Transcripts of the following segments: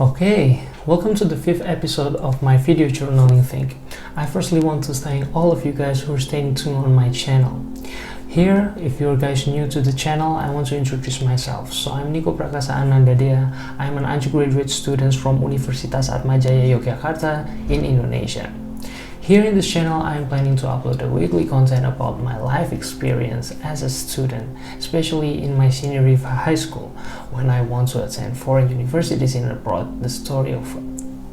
Okay, welcome to the fifth episode of my video journaling thing. I firstly want to thank all of you guys who are staying tuned on my channel. Here, if you're guys new to the channel, I want to introduce myself. So I'm Niko Prakasa Anandadea. I'm an undergraduate student from Universitas Atmajaya Yogyakarta in Indonesia. Here in this channel, I am planning to upload a weekly content about my life experience as a student, especially in my senior year of high school, when I want to attend foreign universities in abroad, the story of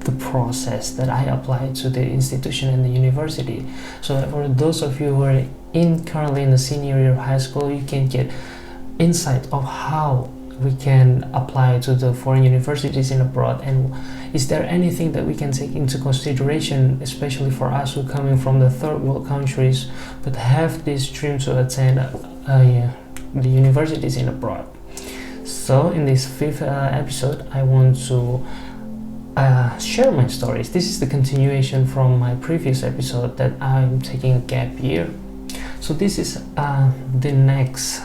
the process that I applied to the institution and the university, so that for those of you who are currently in the senior year of high school, you can get insight of how we can apply to the foreign universities in abroad, and is there anything that we can take into consideration, especially for us who coming from the third world countries but have this dream to attend the universities in abroad. So in this fifth episode, I want to share my stories. This is the continuation from my previous episode that I'm taking a gap year. So this is the next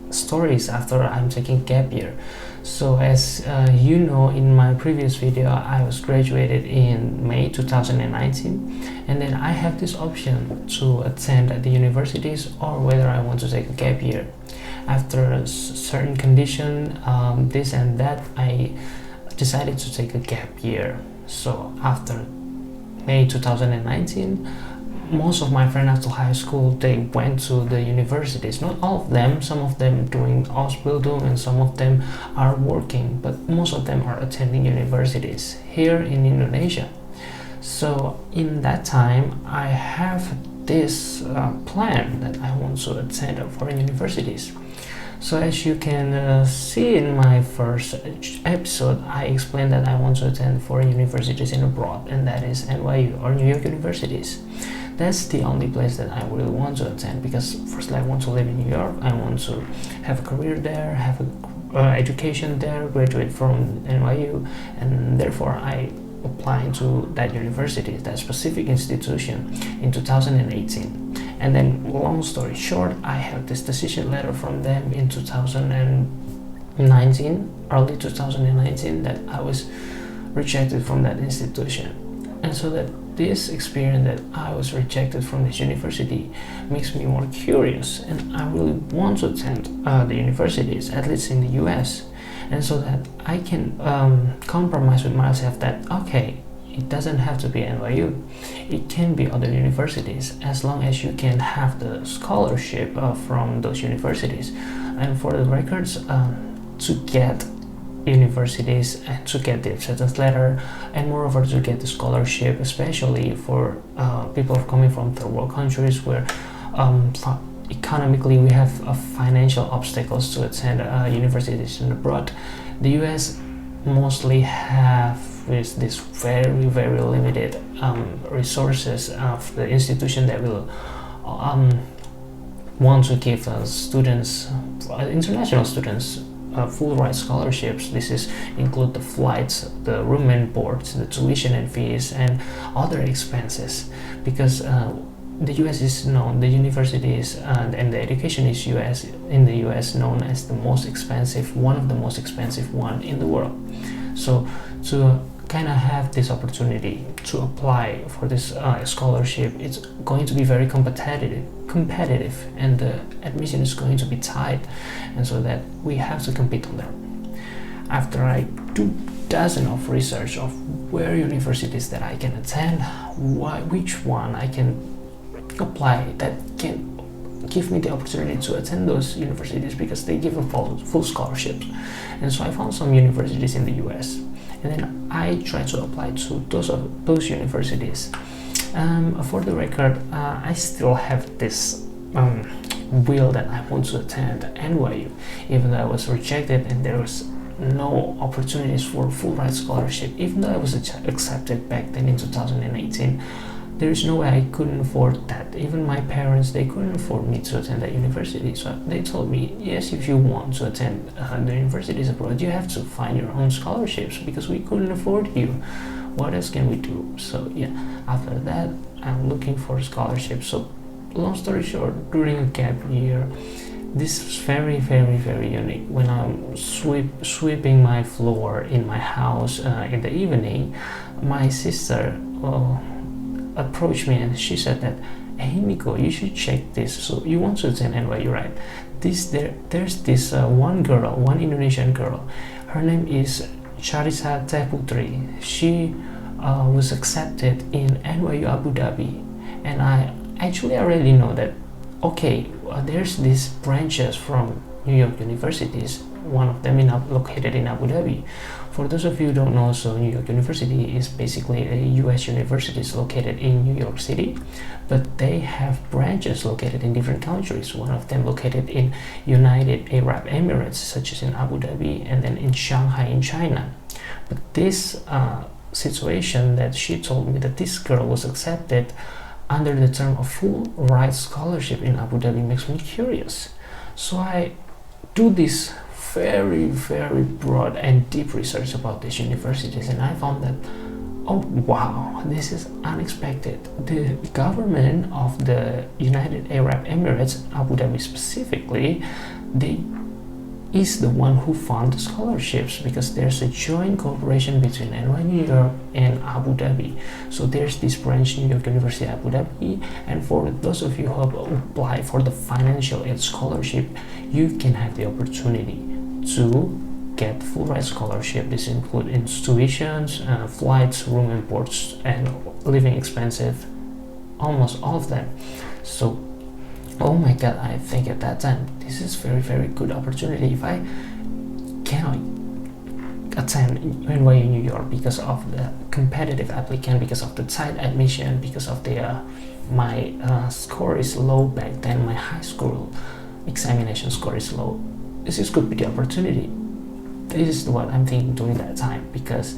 stories after I'm taking gap year. So as you know, in my previous video, I was graduated in May 2019, and then I have this option to attend at the universities or whether I want to take a gap year. After a certain condition, this and that, I decided to take a gap year. So after May 2019, most of my friends after high school, they went to the universities. Not all of them, some of them doing Ausbildung and some of them are working, but most of them are attending universities here in Indonesia. So in that time, I have this plan that I want to attend foreign universities. So as you can see in my first episode, I explained that I want to attend foreign universities in abroad, and that is NYU or New York universities. That's the only place that I really want to attend, because firstly I want to live in New York, I want to have a career there, have a education there, graduate from NYU, and therefore I applied to that university, that specific institution in 2018. And then long story short, I have this decision letter from them in 2019, early 2019, that I was rejected from that institution. And so that this experience that I was rejected from this university makes me more curious, and I really want to attend the universities, at least in the US, and so that I can compromise with myself that okay, it doesn't have to be NYU, it can be other universities as long as you can have the scholarship from those universities. And for the records, to get universities and to get the acceptance letter, and moreover to get the scholarship, especially for people coming from third world countries where economically we have financial obstacles to attend universities in abroad. The US mostly have with this very limited resources of the institution that will want to give students, international students, full ride scholarships. This is include the flights, the room and board, the tuition and fees, and other expenses, because the US is known, the universities and the education is in the US known as the most expensive, one of the most expensive one in the world. So to kind of have this opportunity to apply for this scholarship, it's going to be very competitive, and the admission is going to be tight, and so that we have to compete on that. After I do dozens of research of where universities that I can attend, which one I can apply that can give me the opportunity to attend those universities, because they give a full scholarships. And so I found some universities in the US, and then I tried to apply to those universities. For the record, I still have this will that I want to attend NYU, even though I was rejected and there was no opportunities for full ride scholarship. Even though I was accepted back then in 2018, there is no way I couldn't afford that. Even my parents, they couldn't afford me to attend that university. So they told me, yes, if you want to attend the universities abroad, you have to find your own scholarships, because we couldn't afford you. What else can we do? So yeah, after that, I'm looking for scholarships. So long story short, during a gap year, this is very, very, very unique. When I'm sweeping my floor in my house in the evening, my sister approached me and she said that, "Hey Nico, you should check this. So you want to attend NYU, right? There's this one Indonesian girl. Her name is Charissa Teh Putri. She was accepted in NYU Abu Dhabi, and I already know that. Okay, there's these branches from New York universities. One of them located in Abu Dhabi. For those of you who don't know, so New York University is basically a U.S. university located in New York City, but they have branches located in different countries. One of them located in United Arab Emirates, such as in Abu Dhabi, and then in Shanghai in China. But this situation that she told me that this girl was accepted under the term of full ride scholarship in Abu Dhabi makes me curious. So I do this very, very broad and deep research about these universities, and I found that, oh wow, this is unexpected. The government of the United Arab Emirates, Abu Dhabi specifically, they is the one who fund the scholarships, because there's a joint cooperation between NYU New York and Abu Dhabi. So there's this branch, New York University Abu Dhabi, and for those of you who have applied for the financial aid scholarship, you can have the opportunity to get full ride scholarship. This includes tuitions, flights, room and boards, and living expenses, almost all of them. So oh my god, I think at that time this is very, very good opportunity. If I cannot attend NYU New York because of the competitive applicant, because of the tight admission, because of the my score is low back then, my high school examination score is low, this could be the opportunity. This is what I'm thinking during that time, because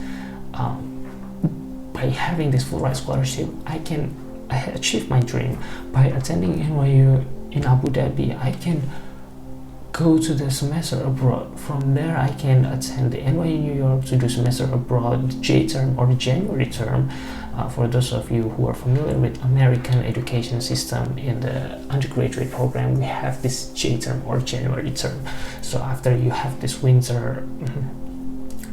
by having this full ride scholarship, I achieved my dream. By attending NYU in Abu Dhabi, I can go to the semester abroad. From there, I can attend the NYU New York to do semester abroad, J term or the January term. For those of you who are familiar with American education system, in the undergraduate program, we have this J term or January term. So after you have this winter,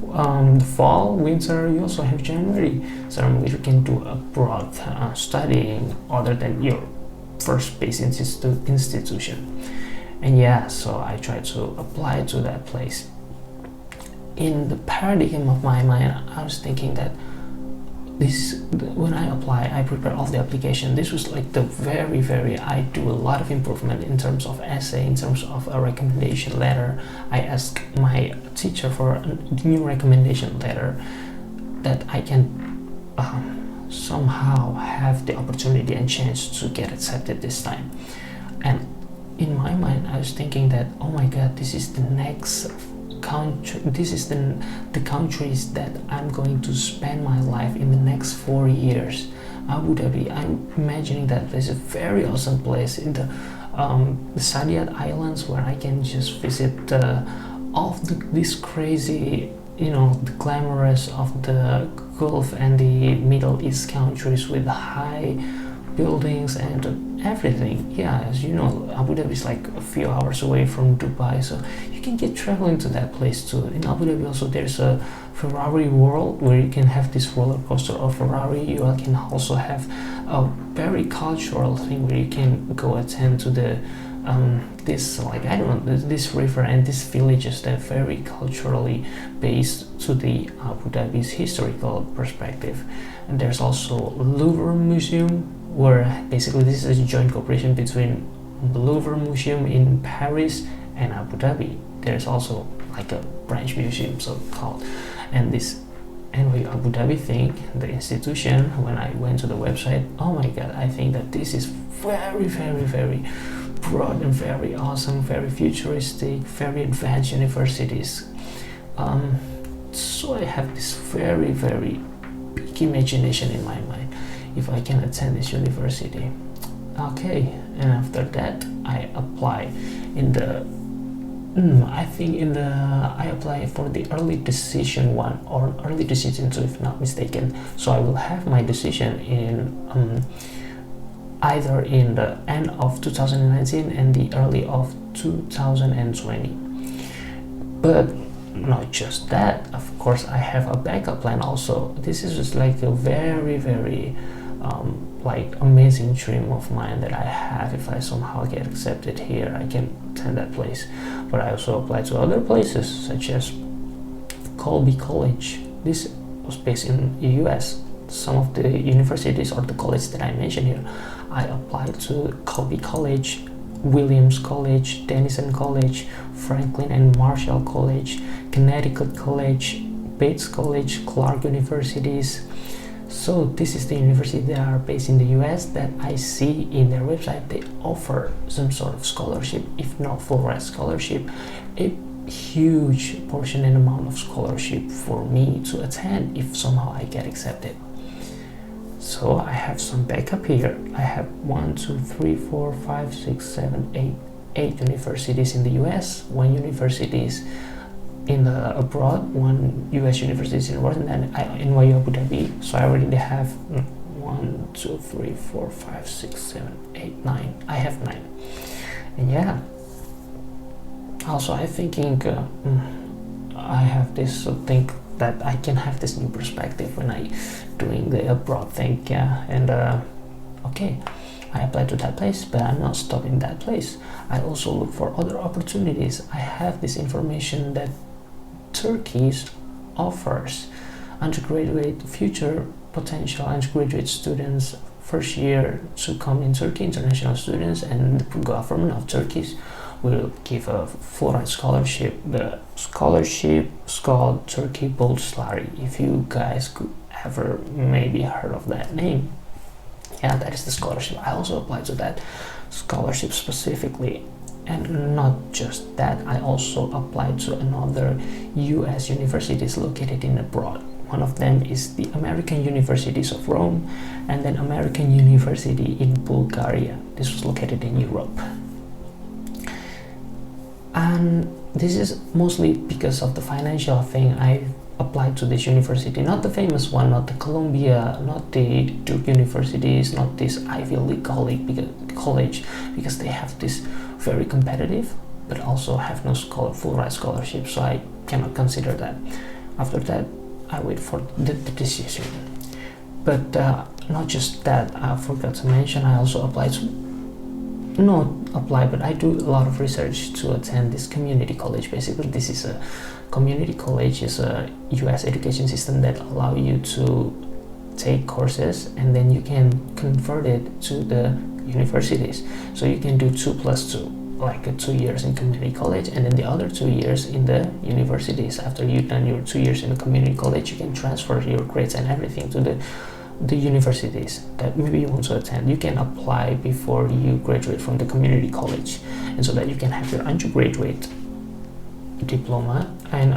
the fall, winter, you also have January term, which you can do abroad studying other than your first base institution. And yeah, so I tried to apply to that place. In the paradigm of my mind, I was thinking that when I apply, I prepare all the application. This was like the very, I do a lot of improvement in terms of essay, in terms of a recommendation letter. I asked my teacher for a new recommendation letter that I can somehow have the opportunity and chance to get accepted this time. And in my mind, I was thinking that, oh my god, this is the next country, this is the countries that I'm going to spend my life in the next 4 years. Abu Dhabi, I'm imagining that there's a very awesome place in the Saadiyat Islands, where I can just visit all of this crazy, the glamorous of the Gulf and the Middle East countries with high buildings and everything. Yeah, as you know, Abu Dhabi is like a few hours away from Dubai, so you can get traveling to that place too. In Abu Dhabi also there's a Ferrari world where you can have this roller coaster of Ferrari. You can also have a very cultural thing where you can go attend to the this river and these villages that are very culturally based to the Abu Dhabi's historical perspective. And there's also Louvre Museum, where basically this is a joint cooperation between the Louvre Museum in Paris and Abu Dhabi. There's also like a branch museum so called. And this NYU Abu Dhabi thing, the institution, when I went to the website, oh my god, I think that this is very broad and very awesome, very futuristic, very advanced universities. So I have this very big imagination in my mind if I can attend this university. Okay, and after that I apply in the I apply for the early decision 1 or early decision 2 if not mistaken. So I will have my decision in either in the end of 2019 and the early of 2020. But not just that, of course I have a backup plan also. This is just like a very like amazing dream of mine that I have. If I somehow get accepted here, I can attend that place. But I also apply to other places such as Colby College. This was based in the US. Some of the universities or the colleges that I mentioned here, I applied to Colby College, Williams College, Denison College, Franklin and Marshall College, Connecticut College, Bates College, Clark Universities. So this is the university that are based in the US that I see in their website. They offer some sort of scholarship, if not full ride scholarship, a huge portion and amount of scholarship for me to attend if somehow I get accepted. So I have some backup here. I have 1, 2, 3, 4, 5, 6, 7, 8 universities in the US, 1 universities in the abroad, 1 US university in abroad, and then NYU Abu Dhabi. So I already have 1, 2, 3, 4, 5, 6, 7, 8, 9. I have 9. And yeah, also I'm thinking I have this think that I can have this new perspective when I doing the abroad thing. And okay, I applied to that place, but I'm not stopping that place. I also look for other opportunities. I have this information that Turkey offers undergraduate future potential undergraduate students first year to come in Turkey, international students, and the government of Turkey will give a full ride scholarship. The scholarship is called Turkey Bolçları. If you guys could ever maybe heard of that name, yeah, that is the scholarship. I also applied to that scholarship specifically. And not just that, I also applied to another US universities located in abroad. One of them is the American Universities of Rome, and then American University in Bulgaria. This was located in Europe. And this is mostly because of the financial thing. I applied to this university, not the famous one, not the Columbia, not the Duke universities, not this Ivy League college, because they have this very competitive but also have no full ride scholarship, so I cannot consider that. After that, I wait for the decision. But not just that, I forgot to mention, I also applied to but I do a lot of research to attend this community college. Basically, this is a community college, is a US education system that allow you to take courses and then you can convert it to the universities. So you can do 2+2, like 2 years in community college and then the other 2 years in the universities. After you've done your 2 years in the community college, you can transfer your grades and everything to the universities that maybe you want to attend. You can apply before you graduate from the community college, and so that you can have your undergraduate diploma. And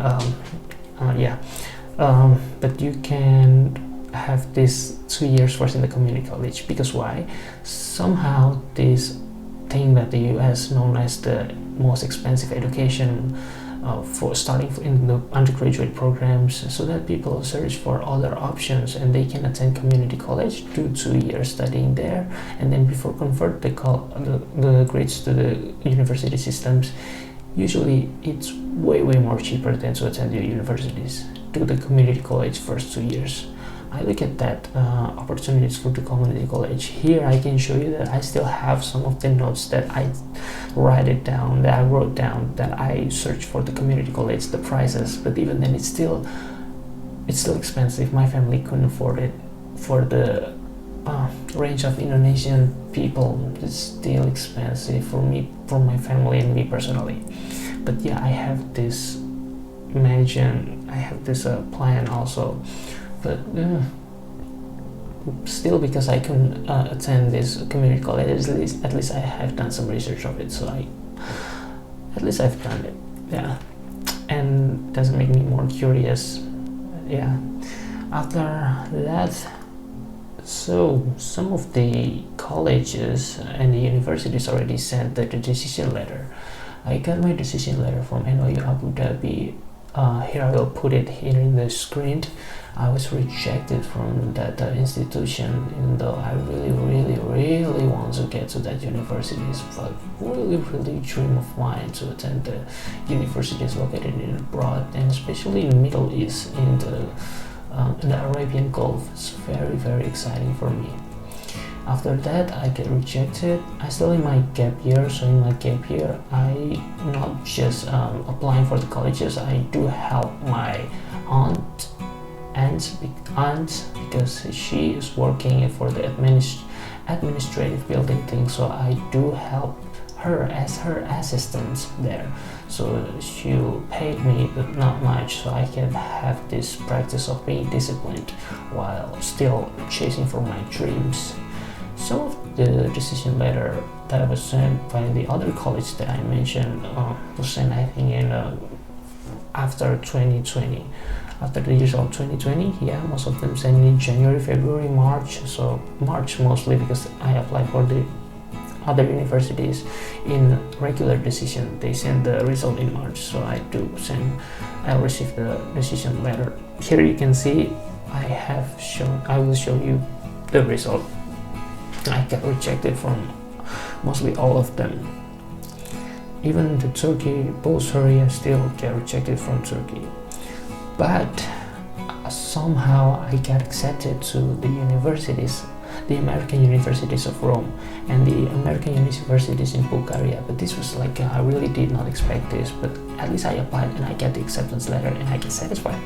but you can have this 2 years first in the community college, because why? Somehow this thing that the US known as the most expensive education for starting in the undergraduate programs, so that people search for other options and they can attend community college, do 2 years studying there, and then before convert the grades to the university systems. Usually it's way more cheaper than to attend the universities. Do the community college first 2 years. I look at that opportunities for the community college. Here I can show you that I still have some of the notes that I wrote down, that I searched for the community college, the prices, but even then it's still expensive. My family couldn't afford it. For the range of Indonesian people, it's still expensive for me, for my family and me personally. But yeah, I have this plan also. But still, because I couldn't attend this community college, at least I have done some research of it, so at least I've done it, yeah, and doesn't make me more curious, yeah. After that, so some of the colleges and the universities already sent the decision letter. I got my decision letter from NYU Abu Dhabi here I will put it here in the screen. I was rejected from that institution, even though I really want to get to that university. It's a really dream of mine to attend the universities located in abroad, and especially in Middle East, in the Arabian Gulf. It's very exciting for me. After that, I get rejected. I still in my gap year, so in my gap year, I not just applying for the colleges. I do help my aunt because she is working for the administrative building thing. So I do help her as her assistant there. So she paid me, but not much, so I can have this practice of being disciplined while still chasing for my dreams. Some of the decision letter that was sent by the other college that I mentioned was sent, I think, in after 2020. After the years of 2020, yeah, most of them sent in January, February, March. So March mostly because I applied for the other universities in regular decision. They send the result in March, so I received the decision letter. Here you can see I will show you the result. I got rejected from mostly all of them. Even the Turkey, Bulgaria still get rejected from Turkey. But somehow I got accepted to the universities, the American universities of Rome and the American universities in Bulgaria. But this was like, I really did not expect this, but at least I applied and I get the acceptance letter and I get satisfied.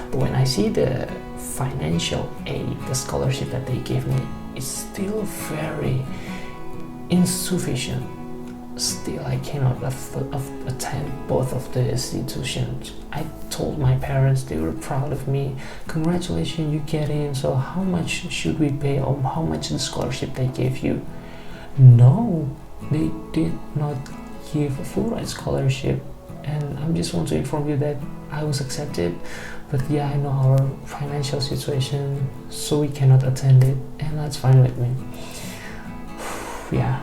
But when I see the financial aid, the scholarship that they gave me, it's still very insufficient. Still, I cannot attend both of the institutions. I told my parents, they were proud of me. Congratulations, you get in. So how much should we pay, or how much the scholarship they gave you? No, they did not give a full ride scholarship. And I just want to inform you that I was accepted, but yeah, I know our financial situation, so we cannot attend it, and that's fine with me. Yeah.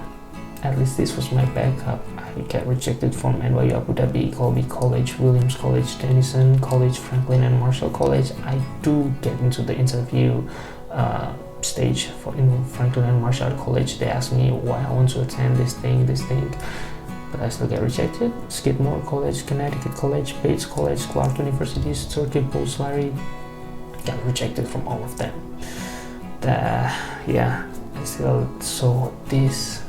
At least this was my backup. I got rejected from NYU Abu Dhabi, Colby College, Williams College, Denison College, Franklin and Marshall College. I do get into the interview stage in Franklin and Marshall College. They asked me why I want to attend this thing, but I still get rejected. Skidmore College, Connecticut College, Bates College, Clark Universities, Turkey, Bulgaria. Got rejected from all of them. Yeah, I still saw this.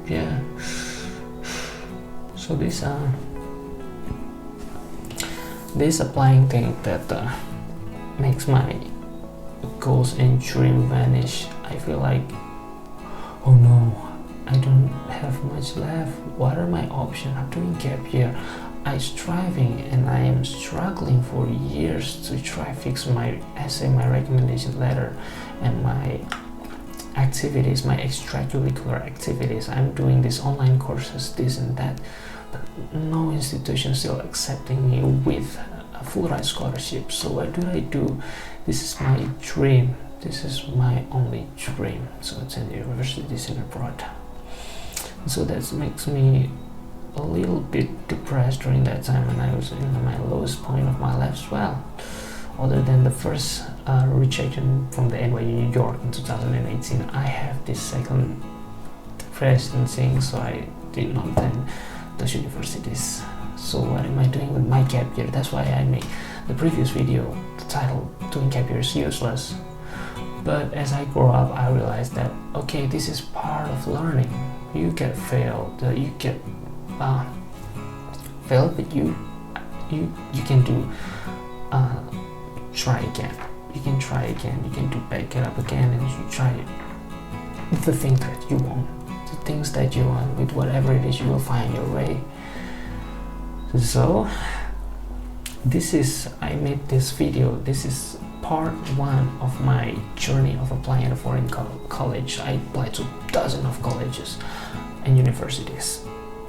Yeah. So this applying thing that makes my goals and dream vanish. I feel like, oh no, I don't have much left. What are my options? I'm doing gap year. I'm striving and I am struggling for years to try fix my essay, my recommendation letter, and my activities, my extracurricular activities. I'm doing these online courses, this and that, but no institution still accepting me with a full ride scholarship. So what do? This is my dream. This is my only dream. So attend universities in abroad. So that makes me a little bit depressed during that time, and I was in my lowest point of my life as well. Other than the first rejection from the NYU New York in 2018, I have this second depression thing, so I did not attend those universities. So what am I doing with my gap year? That's why I made the previous video, the title, Doing Gap Year is Useless. But as I grow up, I realized that, okay, this is part of learning. You get failed, you get failed, but you can do try again. You can try again. You can get up again, and you try the thing that you want, the things that you want. With whatever it is, you will find your way. So I made this video. This is part one of my journey of applying at a foreign college. I applied to dozens of colleges and universities.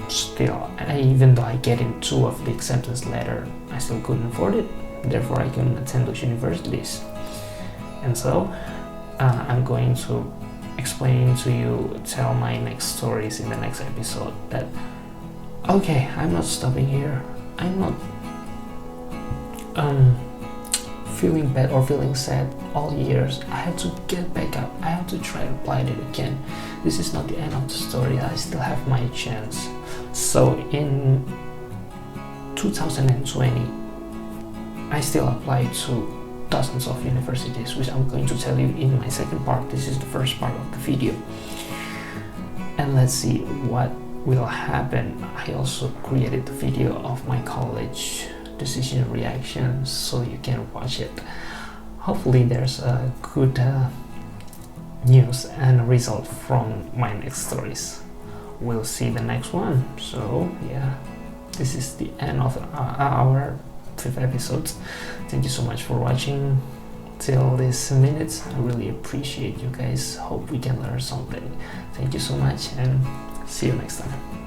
Still, even though I get in 2 of the acceptance letter, I still couldn't afford it. Therefore, I couldn't attend those universities. And so, I'm going to explain to you, tell my next stories in the next episode. That okay, I'm not stopping here. I'm not feeling bad or feeling sad all years, I have to get back up. I have to try to apply it again. This is not the end of the story. I still have my chance. So in 2020, I still applied to dozens of universities, which I'm going to tell you in my second part. This is the first part of the video. And let's see what will happen. I also created the video of my college decision reaction, so you can watch it. Hopefully there's a good news and result from my next stories. We'll see the next one. So yeah, this is the end of our 5th episode. Thank you so much for watching till this minute. I really appreciate you guys. Hope we can learn something. Thank you so much and see you next time.